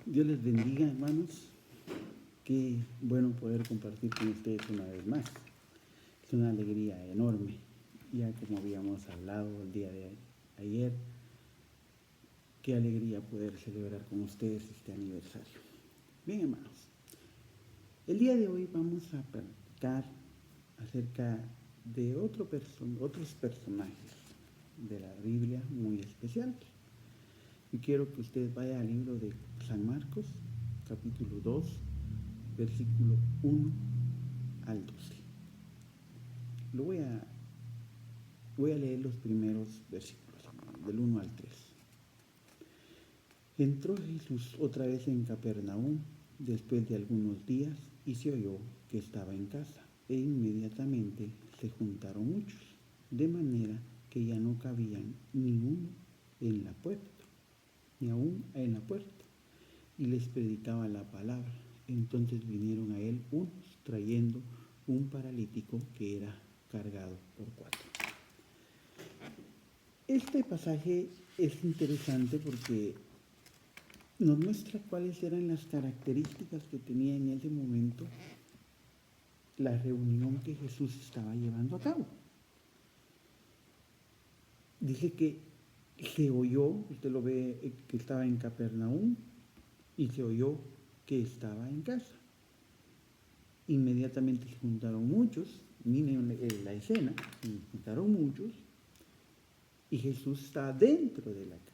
Dios les bendiga, hermanos. Qué bueno poder compartir con ustedes una vez más. Es una alegría enorme. Ya como habíamos hablado el día de ayer, qué alegría poder celebrar con ustedes este aniversario. Bien, hermanos, el día de hoy vamos a platicar acerca de otros personajes de la Biblia muy especiales. Y quiero que usted vaya al libro de San Marcos, capítulo 2, versículo 1 al 12. Voy a leer los primeros versículos, del 1 al 3. Entró Jesús otra vez en Capernaum después de algunos días y se oyó que estaba en casa. E inmediatamente se juntaron muchos, de manera que ya no cabían ni uno en la puerta, ni aún en la puerta, y les predicaba la palabra. Entonces vinieron a él unos trayendo un paralítico que era cargado por 4. Este pasaje es interesante porque nos muestra cuáles eran las características que tenía en ese momento la reunión que Jesús estaba llevando a cabo. Dice que se oyó, usted lo ve, que estaba en Capernaum y se oyó que estaba en casa. Inmediatamente se juntaron muchos, miren la escena, se juntaron muchos y Jesús está dentro de la casa.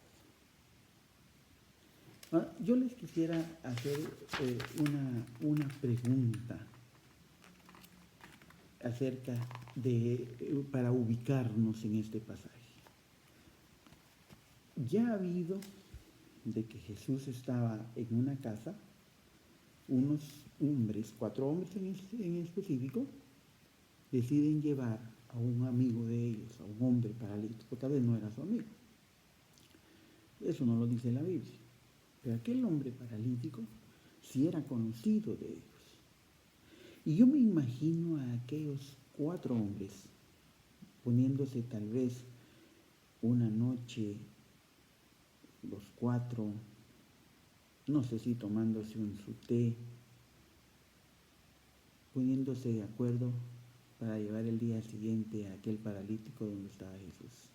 Ahora, yo les quisiera hacer una pregunta acerca para ubicarnos en este pasaje. Ya ha habido de que Jesús estaba en una casa, unos hombres, 4 hombres en específico, deciden llevar a un amigo de ellos, a un hombre paralítico, tal vez no era su amigo. Eso no lo dice la Biblia. Pero aquel hombre paralítico sí era conocido de ellos. Y yo me imagino a aquellos 4 hombres poniéndose tal vez una noche, los 4, no sé si tomándose su té, poniéndose de acuerdo para llevar el día siguiente a aquel paralítico donde estaba Jesús.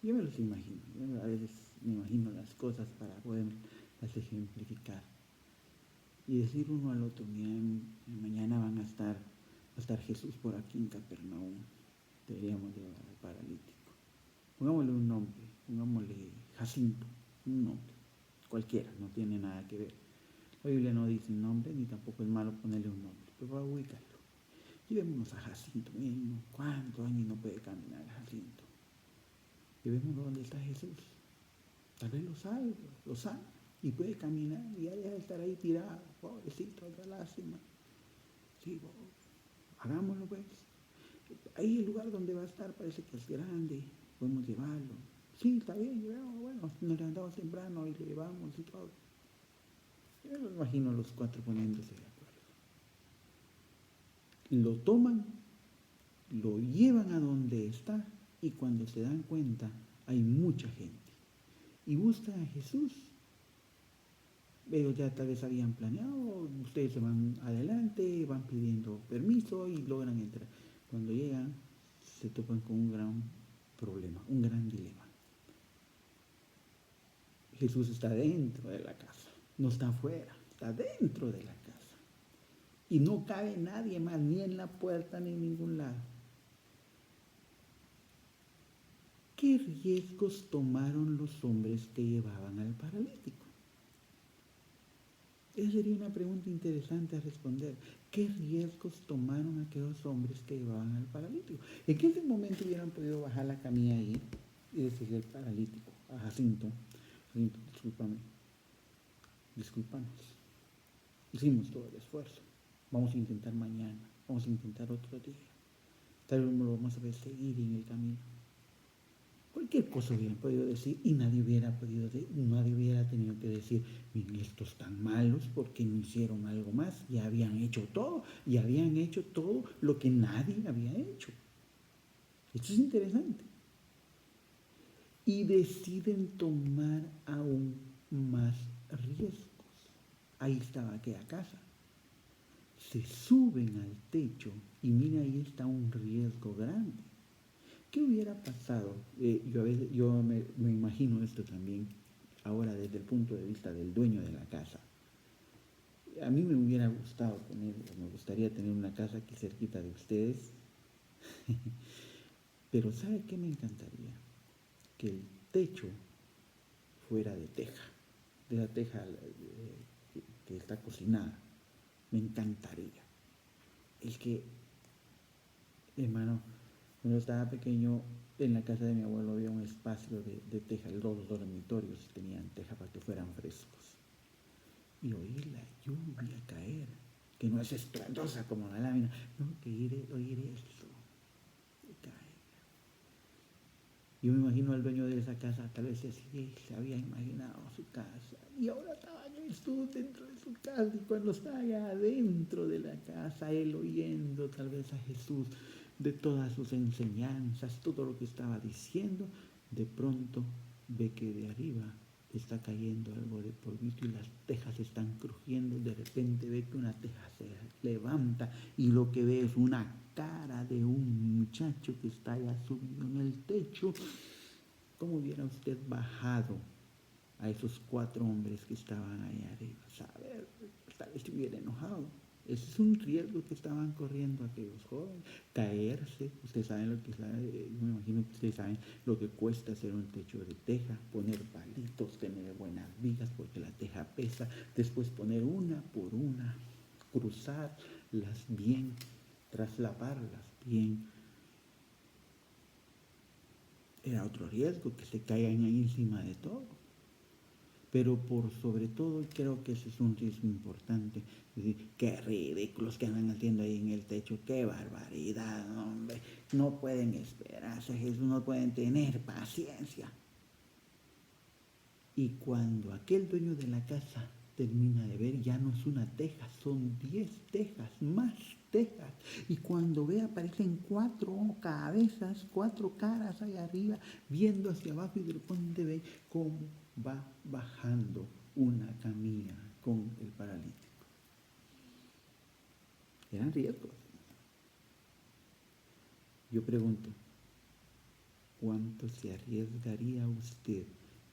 Yo me los imagino, a veces me imagino las cosas para poderlas ejemplificar. Y decir uno al otro, mira, mañana va a estar Jesús por aquí en Capernaum, deberíamos llevar al paralítico. Pongámosle un nombre, pongámosle Jacinto, un nombre, cualquiera, no tiene nada que ver. La Biblia no dice un nombre, ni tampoco es malo ponerle un nombre, pero va a ubicarlo. Llevémonos a Jacinto, miren, ¿cuántos años no puede caminar Jacinto? Llevémoslo donde está Jesús. Tal vez lo sabe, y puede caminar, y ya deja de estar ahí tirado, pobrecito, otra lástima. Sí, hagámoslo pues. Ahí el lugar donde va a estar parece que es grande, podemos llevarlo. Sí, está bien, llevamos, bueno, nos levantamos temprano y lo llevamos y todo. Yo me imagino los 4 poniéndose de acuerdo. Lo toman, lo llevan a donde está y cuando se dan cuenta hay mucha gente. Y buscan a Jesús. Ellos ya tal vez habían planeado, ustedes se van adelante, van pidiendo permiso y logran entrar. Cuando llegan, se topan con un gran problema, un gran dilema. Jesús está dentro de la casa, no está afuera, está dentro de la casa. Y no cabe nadie más, ni en la puerta, ni en ningún lado. ¿Qué riesgos tomaron los hombres que llevaban al paralítico? Esa sería una pregunta interesante a responder. ¿Qué riesgos tomaron aquellos hombres que llevaban al paralítico? ¿En qué momento hubieran podido bajar la camilla ahí y decirle al paralítico, a Jacinto, discúlpanos, hicimos todo el esfuerzo, vamos a intentar mañana, vamos a intentar otro día, tal vez lo vamos a ver seguir en el camino? Cualquier cosa hubieran podido decir y nadie hubiera tenido que decir, miren, estos están malos porque no hicieron algo más, ya habían hecho todo lo que nadie había hecho. Esto es interesante. Y deciden tomar aún más riesgos. ahí estaba aquella casa. Se suben al techo y mira, ahí está un riesgo grande. ¿Qué hubiera pasado? Yo me imagino esto también, ahora desde el punto de vista del dueño de la casa. A mí me hubiera gustado me gustaría tener una casa aquí cerquita de ustedes, pero ¿sabe qué me encantaría? Que el techo fuera de teja, de la teja que está cocinada. Me encantaría. Es que, hermano, cuando estaba pequeño, en la casa de mi abuelo había un espacio de teja, los dormitorios tenían teja para que fueran frescos. Y oír la lluvia caer, que no es estruendosa como la lámina, no, que oír esto, que cae. Yo me imagino al dueño de esa casa, tal vez así se había imaginado su casa, y ahora estaba Jesús dentro de su casa, y cuando está allá adentro de la casa, él oyendo tal vez a Jesús de todas sus enseñanzas, todo lo que estaba diciendo, de pronto ve que de arriba está cayendo algo de polvito y las tejas están crujiendo. De repente ve que una teja se levanta y lo que ve es una cara de un muchacho que está allá subido en el techo. ¿Cómo hubiera usted bajado a esos 4 hombres que estaban ahí arriba? Saber, tal vez estuviera enojado. Ese es un riesgo que estaban corriendo aquellos jóvenes. Caerse, ustedes saben lo que yo me imagino que ustedes saben lo que cuesta hacer un techo de teja, poner palitos, tener buenas vigas porque la teja pesa, después poner una por una, cruzarlas bien, traslaparlas bien. Era otro riesgo, que se caigan ahí encima de todo. Pero por sobre todo creo que ese es un riesgo importante. Es decir, qué ridículos que andan haciendo ahí en el techo, qué barbaridad, hombre. No pueden esperarse, Jesús, no pueden tener paciencia. Y cuando aquel dueño de la casa termina de ver, ya no es una teja, son 10 tejas, más tejas. Y cuando ve, aparecen 4 cabezas, 4 caras ahí arriba, viendo hacia abajo, y de repente ve cómo va bajando una camilla con el paralítico. Eran riesgos. Yo pregunto, ¿cuánto se arriesgaría usted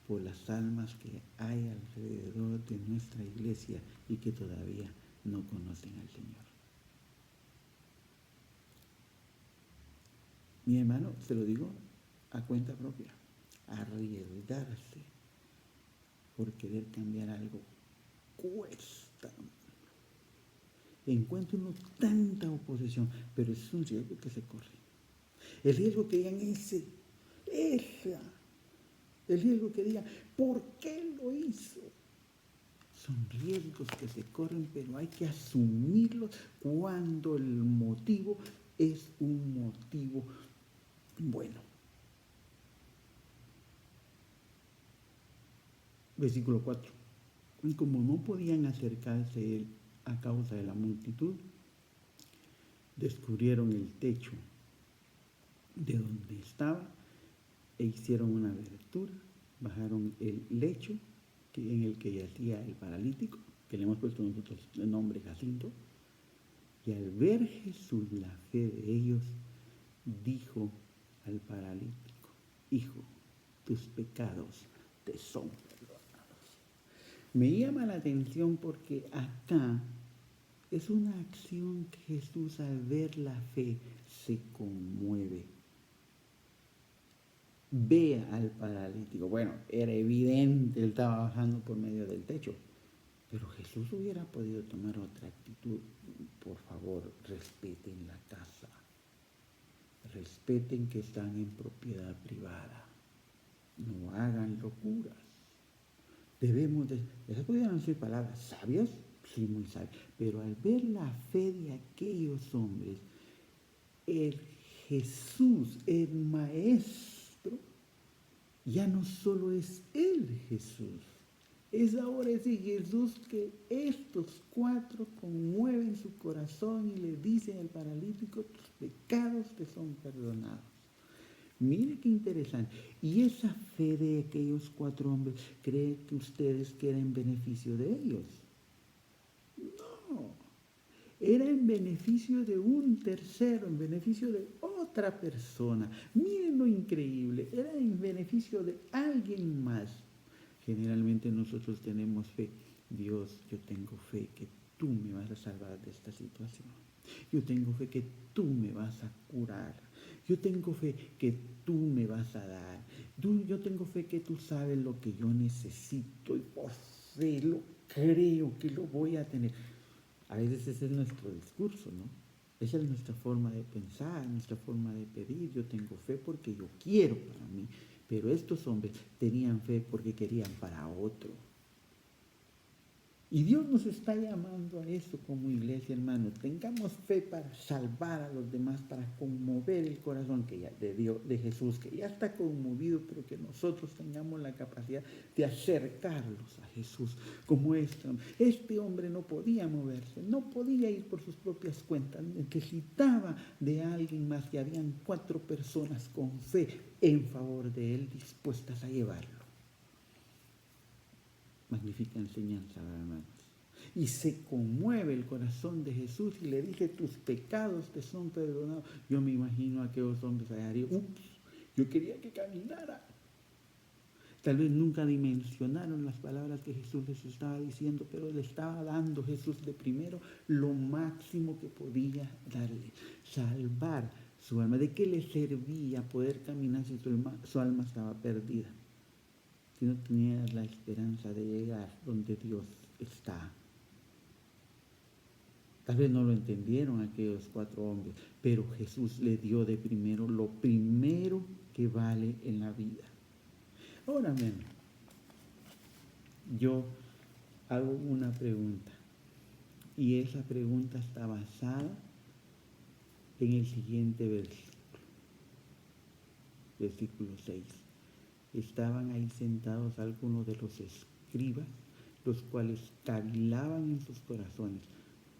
por las almas que hay alrededor de nuestra iglesia y que todavía no conocen al Señor? Mi hermano, se lo digo a cuenta propia, arriesgarse por querer cambiar algo cuesta. Encuentra uno tanta oposición, pero es un riesgo que se corre. El riesgo que digan el riesgo que digan, ¿por qué lo hizo? Son riesgos que se corren, pero hay que asumirlos cuando el motivo es un motivo bueno. Versículo 4. Y como no podían acercarse a causa de la multitud, descubrieron el techo de donde estaba e hicieron una abertura, bajaron el lecho en el que yacía el paralítico, que le hemos puesto nosotros el nombre Jacinto, y al ver Jesús la fe de ellos, dijo al paralítico, hijo, tus pecados te son perdonados. Me llama la atención porque acá es una acción que Jesús, al ver la fe, se conmueve. Ve al paralítico. Bueno, era evidente, él estaba bajando por medio del techo, pero Jesús hubiera podido tomar otra actitud. Por favor, respeten la casa, respeten que están en propiedad privada, no hagan locuras. Esas podrían ser palabras sabias, sí, muy sabias, pero al ver la fe de aquellos hombres, el Jesús, el Maestro, ya no solo es el Jesús, es ahora ese Jesús que estos 4 conmueven su corazón y le dicen al paralítico, tus pecados te son perdonados. Mire qué interesante. Y esa fe de aquellos 4 hombres, ¿cree que ustedes quieren beneficio de ellos? no. Era en beneficio de un tercero, en beneficio de otra persona. Miren lo increíble, era en beneficio de alguien más. Generalmente nosotros tenemos fe. Dios, yo tengo fe que tú me vas a salvar de esta situación. Yo tengo fe que tú me vas a curar. Yo tengo fe que tú me vas a dar. Yo tengo fe que tú sabes lo que yo necesito y por fe lo creo que lo voy a tener. A veces ese es nuestro discurso, ¿no? Esa es nuestra forma de pensar, nuestra forma de pedir. Yo tengo fe porque yo quiero para mí. Pero estos hombres tenían fe porque querían para otro. Y Dios nos está llamando a eso como iglesia, hermano. Tengamos fe para salvar a los demás, para conmover el corazón de Jesús, que ya está conmovido, pero que nosotros tengamos la capacidad de acercarlos a Jesús. Como este hombre no podía moverse, no podía ir por sus propias cuentas, necesitaba de alguien más, y habían 4 personas con fe en favor de él, dispuestas a llevarlo. Magnífica enseñanza, hermanos. Y se conmueve el corazón de Jesús y le dice, tus pecados te son perdonados. Yo me imagino a aquellos hombres allá arriba, yo quería que caminara. Tal vez nunca dimensionaron las palabras que Jesús les estaba diciendo, pero le estaba dando Jesús de primero lo máximo que podía darle, salvar su alma. ¿De qué le servía poder caminar si su alma estaba perdida? Si no tenía la esperanza de llegar donde Dios está. Tal vez no lo entendieron aquellos 4 hombres, pero Jesús le dio de primero lo primero que vale en la vida. Ahora bien, yo hago una pregunta, y esa pregunta está basada en el siguiente versículo 6. Estaban ahí sentados algunos de los escribas, los cuales cavilaban en sus corazones.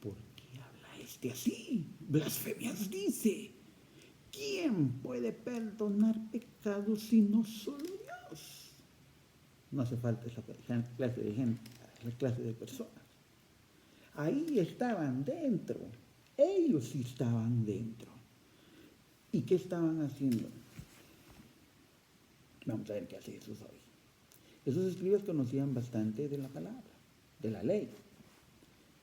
¿Por qué habla este así? Blasfemias dice. ¿Quién puede perdonar pecados sino solo Dios? No hace falta esa clase de gente, esa clase de personas. Ahí estaban dentro. Ellos sí estaban dentro. ¿Y qué estaban haciendo? Vamos a ver qué hace Jesús hoy. Esos escribas conocían bastante de la palabra, de la ley.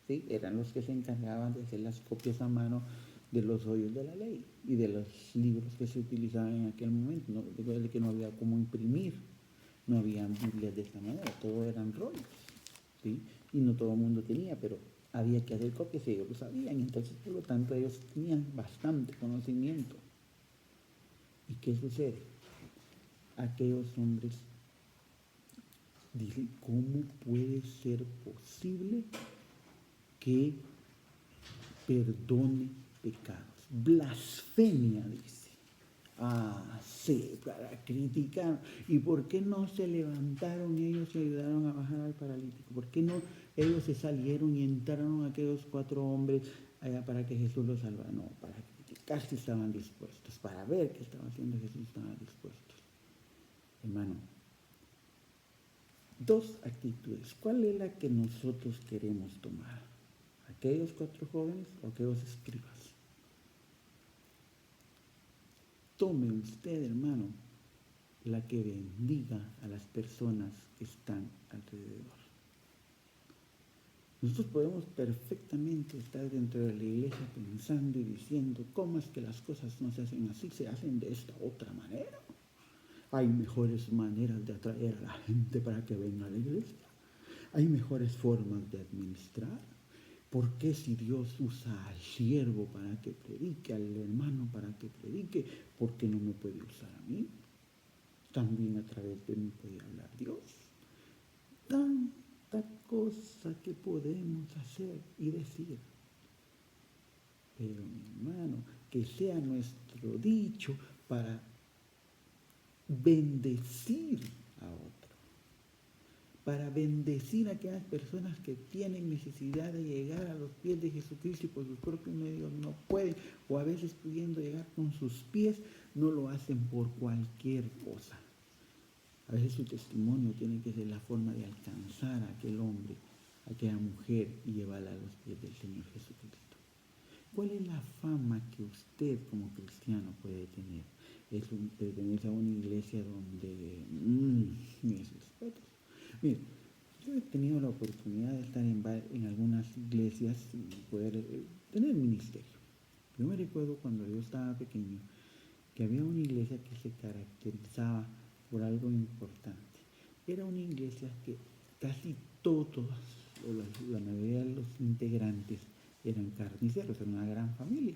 ¿Sí? Eran los que se encargaban de hacer las copias a mano de los rollos de la ley y de los libros que se utilizaban en aquel momento. No, recuerden que no había cómo imprimir, no había Biblias de esta manera, todo eran rollos. ¿Sí? Y no todo el mundo tenía, pero había que hacer copias y ellos lo sabían. Entonces, por lo tanto, ellos tenían bastante conocimiento. ¿Y qué sucede? Aquellos hombres dicen, ¿cómo puede ser posible que perdone pecados? Blasfemia, dice. Sí, para criticar. ¿Y por qué no se levantaron ellos y ayudaron a bajar al paralítico? ¿Por qué no ellos se salieron y entraron a aquellos 4 hombres allá para que Jesús los salvara? No, para criticar si estaban dispuestos, para ver qué estaba haciendo Jesús, estaban dispuestos. Hermano, 2 actitudes. ¿Cuál es la que nosotros queremos tomar? ¿Aquellos 4 jóvenes o aquellos escribas? Tome usted, hermano, la que bendiga a las personas que están alrededor. Nosotros podemos perfectamente estar dentro de la iglesia pensando y diciendo, ¿cómo es que las cosas no se hacen así? Se hacen de esta otra manera. Hay mejores maneras de atraer a la gente para que venga a la iglesia. Hay mejores formas de administrar. ¿Por qué si Dios usa al siervo para que predique, al hermano para que predique, por qué no me puede usar a mí? También a través de mí puede hablar Dios. Tanta cosa que podemos hacer y decir. Pero mi hermano, que sea nuestro dicho para bendecir a otros, para bendecir a aquellas personas que tienen necesidad de llegar a los pies de Jesucristo y por sus propios medios no pueden, o a veces pudiendo llegar con sus pies, no lo hacen por cualquier cosa. A veces su testimonio tiene que ser la forma de alcanzar a aquel hombre, a aquella mujer y llevarla a los pies del Señor Jesucristo. ¿Cuál es la fama que usted como cristiano puede tener? Es pertenecer a una iglesia donde mis respetos. Mire, yo he tenido la oportunidad de estar en algunas iglesias y poder tener ministerio. Yo me recuerdo cuando yo estaba pequeño que había una iglesia que se caracterizaba por algo importante. Era una iglesia que casi todos, o la mayoría de los integrantes, eran carniceros, era una gran familia,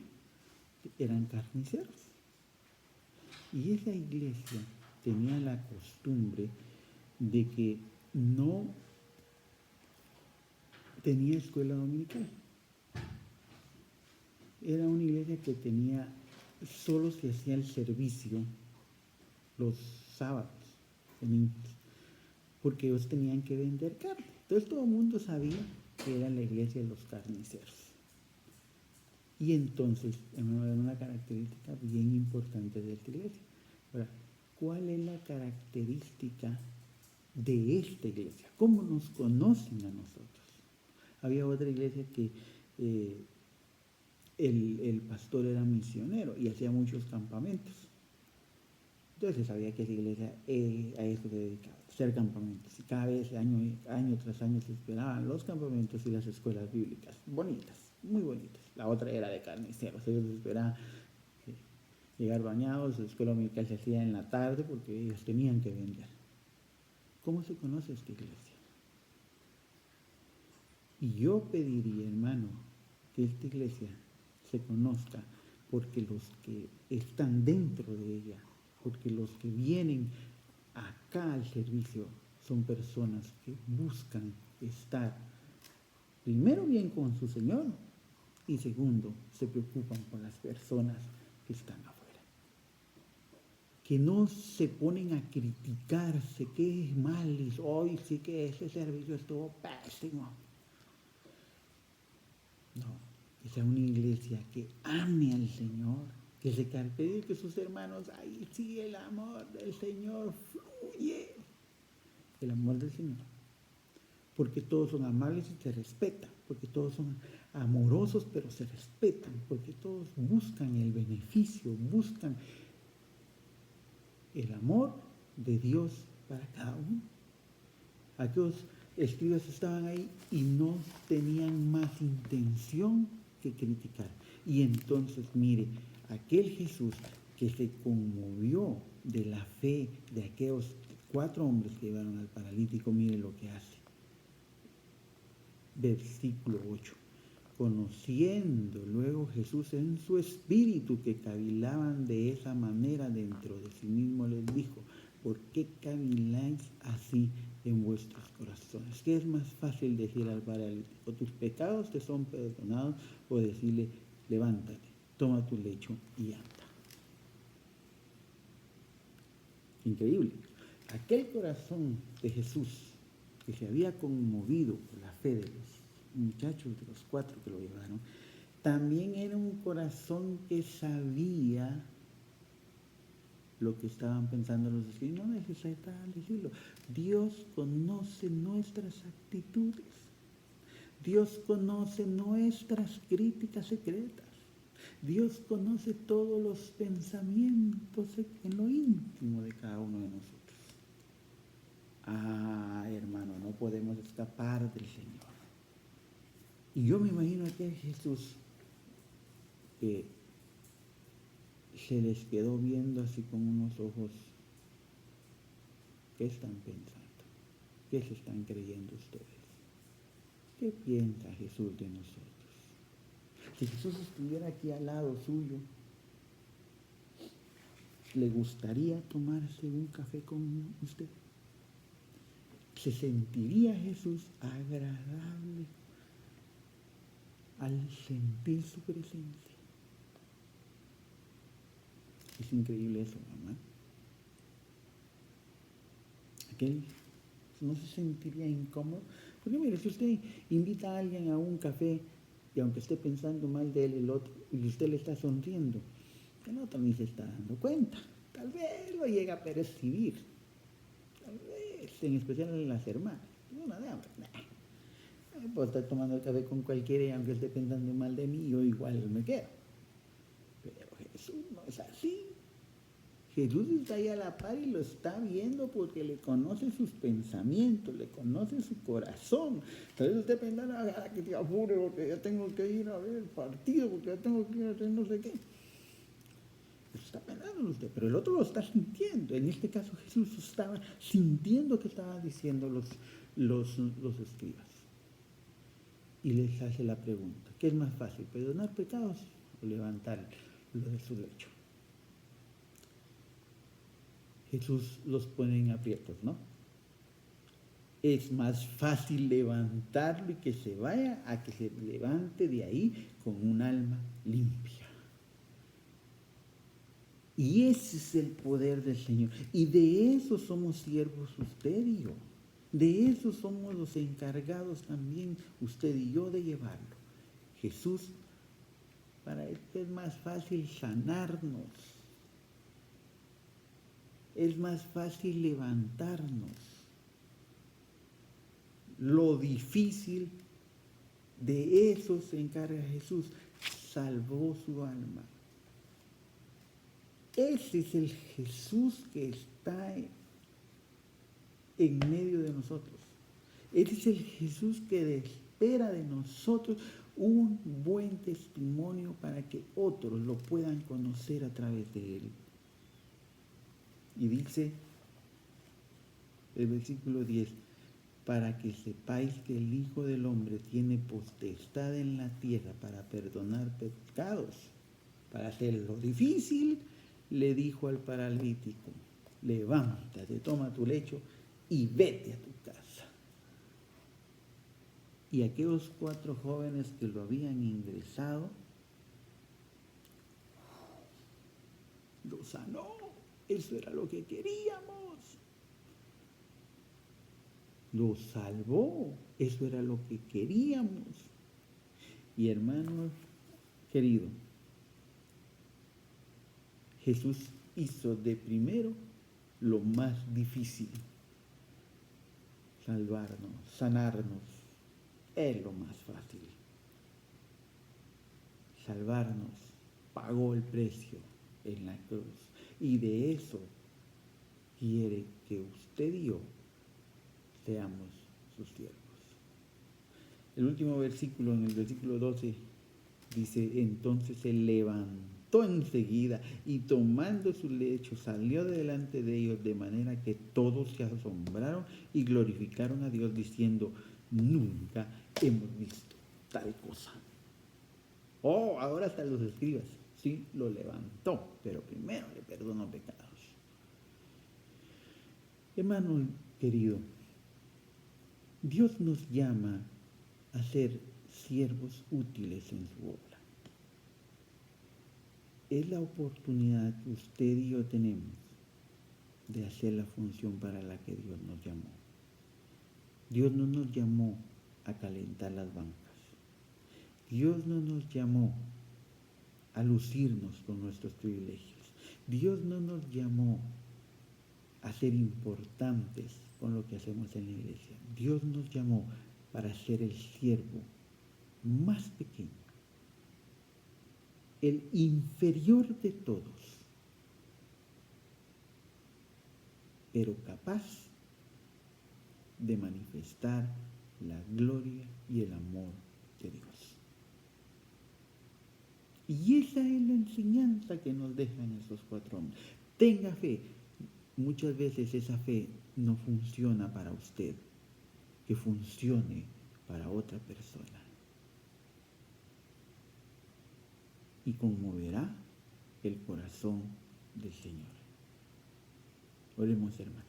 eran carniceros. Y esa iglesia tenía la costumbre de que no tenía escuela dominical. Era una iglesia que solo se hacía el servicio los sábados, domingos, porque ellos tenían que vender carne. Entonces todo el mundo sabía que era la iglesia de los carniceros. Y entonces, era una característica bien importante de esta iglesia. Ahora, ¿cuál es la característica de esta iglesia? ¿Cómo nos conocen a nosotros? Había otra iglesia que el pastor era misionero y hacía muchos campamentos. Entonces sabía que esa iglesia a eso se dedicaba, a hacer campamentos. Y cada vez, año tras año, se esperaban los campamentos y las escuelas bíblicas. Bonitas, muy bonitas. La otra era de carniceros. Ellos esperaban llegar bañados. La escuela dominical se hacía en la tarde porque ellos tenían que vender. ¿Cómo se conoce esta iglesia? Y yo pediría, hermano, que esta iglesia se conozca porque los que están dentro de ella, porque los que vienen acá al servicio son personas que buscan estar primero bien con su Señor y segundo se preocupan por las personas que están afuera. Que no se ponen a criticarse, que es mal, y hoy sí que ese servicio estuvo pésimo. No. Que sea una iglesia que ame al Señor, que se caracterice, que sus hermanos, ahí sí el amor del Señor fluye, el amor del Señor, porque todos son amables y se respetan, porque todos son amorosos pero se respetan, porque todos buscan el beneficio, buscan el amor de Dios para cada uno. Aquellos escribas estaban ahí y no tenían más intención que criticar. Y entonces, mire, aquel Jesús que se conmovió de la fe de aquellos 4 hombres que llevaron al paralítico, mire lo que hace. Versículo 8. Conociendo luego Jesús en su espíritu que cavilaban de esa manera dentro de sí mismo, les dijo: ¿por qué caviláis así en vuestros corazones? ¿Qué es más fácil decir al paralítico: tus pecados te son perdonados? O decirle: levántate, toma tu lecho y anda. Increíble. Aquel corazón de Jesús que se había conmovido por la fe de los muchachos, de los 4 que lo llevaron, también era un corazón que sabía lo que estaban pensando los escritos. No necesita decirlo. Dios conoce nuestras actitudes. Dios conoce nuestras críticas secretas. Dios conoce todos los pensamientos en lo íntimo de cada uno de nosotros. Hermano, no podemos escapar del Señor. Y yo me imagino que Jesús que se les quedó viendo así con unos ojos. ¿Qué están pensando? ¿Qué se están creyendo ustedes? ¿Qué piensa Jesús de nosotros? Si Jesús estuviera aquí al lado suyo, ¿le gustaría tomarse un café con usted? ¿Se sentiría Jesús agradable al sentir su presencia? Es increíble eso, mamá. Aquel no se sentiría incómodo. Porque mire, si usted invita a alguien a un café y aunque esté pensando mal de él el otro, y usted le está sonriendo, el otro ni se está dando cuenta. Tal vez lo llega a percibir. Tal vez, en especial en las hermanas. Una de hambre. puedo estar tomando el café con cualquiera y aunque esté pensando mal de mí, yo igual me quedo. Pero Jesús no es así. Jesús está ahí a la par y lo está viendo porque le conoce sus pensamientos, le conoce su corazón. Entonces usted piensa, que te apure porque ya tengo que ir a ver el partido, porque ya tengo que ir a hacer no sé qué. Eso está pensando usted, pero el otro lo está sintiendo. En este caso Jesús estaba sintiendo que estaban diciendo los escribas. Y les hace la pregunta, ¿qué es más fácil, perdonar pecados o levantar lo de su lecho? Jesús los pone en aprietos, ¿no? Es más fácil levantarlo y que se vaya a que se levante de ahí con un alma limpia. Y ese es el poder del Señor. Y de eso somos siervos usted y yo. De eso somos los encargados también usted y yo de llevarlo. Jesús, para él es más fácil sanarnos. Es más fácil levantarnos. Lo difícil, de eso se encarga Jesús. Salvó su alma. Ese es el Jesús que está en medio de nosotros. Ese es el Jesús que espera de nosotros un buen testimonio para que otros lo puedan conocer a través de él. Y dice el versículo 10, para que sepáis que el Hijo del Hombre tiene potestad en la tierra para perdonar pecados, para hacer lo difícil, le dijo al paralítico, levántate, toma tu lecho y vete a tu casa. Y aquellos 4 jóvenes que lo habían ingresado, lo sanó. Eso era lo que queríamos. Lo salvó. Eso era lo que queríamos. Y hermanos queridos, Jesús hizo de primero lo más difícil. Salvarnos, sanarnos, es lo más fácil. Salvarnos, pagó el precio en la cruz. Y de eso quiere que usted y yo seamos sus siervos. El último versículo, en el versículo 12, dice, entonces se levantó enseguida y tomando su lecho salió delante de ellos, de manera que todos se asombraron y glorificaron a Dios diciendo, nunca hemos visto tal cosa. Oh, ahora hasta los escribas, sí, lo levantó, pero primero le perdonó pecados. Hermano querido, Dios nos llama a ser siervos útiles en su obra. Es la oportunidad que usted y yo tenemos de hacer la función para la que Dios nos llamó. Dios no nos llamó a calentar las bancas. Dios no nos llamó a lucirnos con nuestros privilegios. Dios no nos llamó a ser importantes con lo que hacemos en la iglesia. Dios nos llamó para ser el siervo más pequeño, el inferior de todos, pero capaz de manifestar la gloria y el amor de Dios. Y esa es la enseñanza que nos dejan esos 4 hombres. Tenga fe. Muchas veces esa fe no funciona para usted, que funcione para otra persona. Y conmoverá el corazón del Señor. Oremos, hermanos.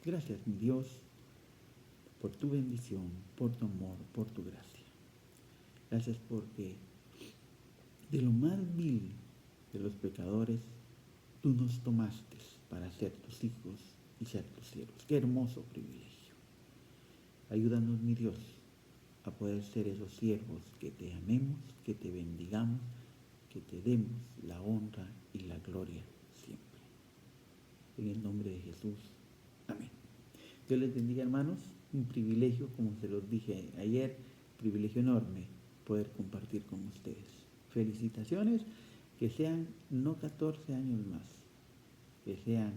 Gracias, mi Dios, por tu bendición, por tu amor, por tu gracia. Gracias porque de lo más vil de los pecadores, tú nos tomaste para ser tus hijos y ser tus siervos. Qué hermoso privilegio. Ayúdanos, mi Dios, a poder ser esos siervos que te amemos, que te bendigamos, que te demos la honra y la gloria siempre. En el nombre de Jesús. Amén. Dios les bendiga, hermanos. Un privilegio, como se los dije ayer, privilegio enorme poder compartir con ustedes. Felicitaciones, que sean no 14 años más, que sean,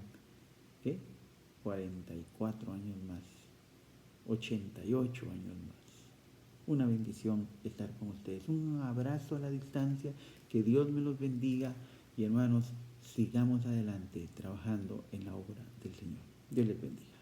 ¿qué? 44 años más, 88 años más. Una bendición estar con ustedes. Un abrazo a la distancia, que Dios me los bendiga y hermanos, sigamos adelante trabajando en la obra del Señor. Dios les bendiga.